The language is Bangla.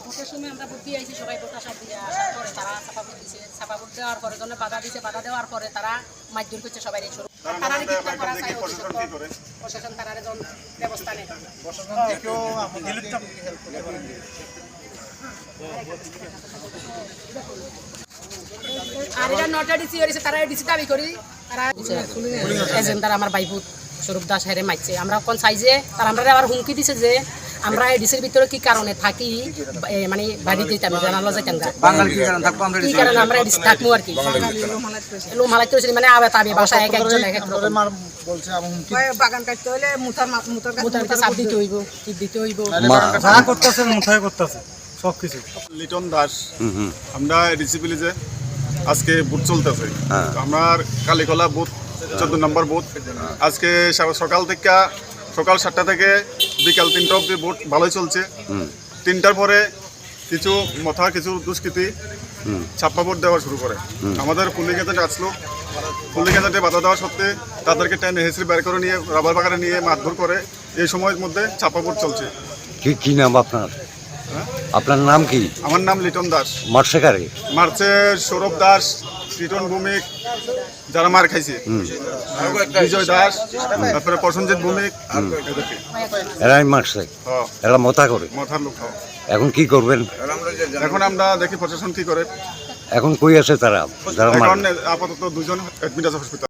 ভোটের সময় আমরা ভোট দিয়ে আইছি, সবাই ভোট আসার পরে তারা ছাপা ভোট দিছে, ছাপা ভোট দেওয়ার পরে জন্য বাধা দিছে, বাধা দেওয়ার পরে তারা মারধর করছে সবাই। তারা গ্রেপ্তার করা চাই, প্রশাসন তারা ব্যবস্থা নেয়। আর এরা নটা ডিসি হয়েছে, তারা ডিসি দাবি করি তারা এজেন্ট তারা আমার বাইপুত স্বরূপ দাস হেরে মাইছে। আমরা কোন চাইছে তারা আমরা আবার হুমকি দিছে যে আমরা এই ডিসির ভিতরে কি কারণে থাকি, মানে বাড়িতে জানালো যাইতাম কি কারণে আমরা ডিসি থাকবো আর কি লোম হালাইতে হয়েছে, মানে আবে তাবে বাসায় এক একজন এক এক রকম বাগান কাটতে হলে মুথার চাপ দিতে হইব, টিপ দিতে হইব, যা করতেছে মুথায় করতেছে সবকিছু। লিটন দাস, আমরা ডিসি ভিলেজে আজকে বুথ চলতেছে। আমার কালীকলা বুথ 14 নম্বর বুথ। আজকে সকাল 7টা থেকে বিকাল 3টা অবধি বুথ ভালোই চলছে। 3টার পরে কিছু দুষ্কৃতী ছাপ্পা ভোট দেওয়া শুরু করে। আমাদের পুলিশ গেজেট আসলো, পুলিশ গেজেটে বাধা দেওয়া সত্ত্বে তাদেরকে টেনে হেসড়ি বের করে নিয়ে রাবার বাগানে নিয়ে মারধর করে। এই সময়ের মধ্যে ছাপ্পা ভোট চলছে। কি নাম আপনার? আপনার নাম কি? আমার নাম লিটন দাস। মারছে কারে? মারছে সৌরভ দাস, লিটন ভৌমিক, যারা মার খাইছে, বিজয় দাস, তারপরে প্রসেনজিৎ ভৌমিক, এরাই মারছে, এরা মাথার লোক। এখন কি করবেন? এখন আমরা দেখি প্রশাসন কি করে। এখন কই আছে তারা? এখন আপাতত 2জন অ্যাডমিট আছে হসপিটাল।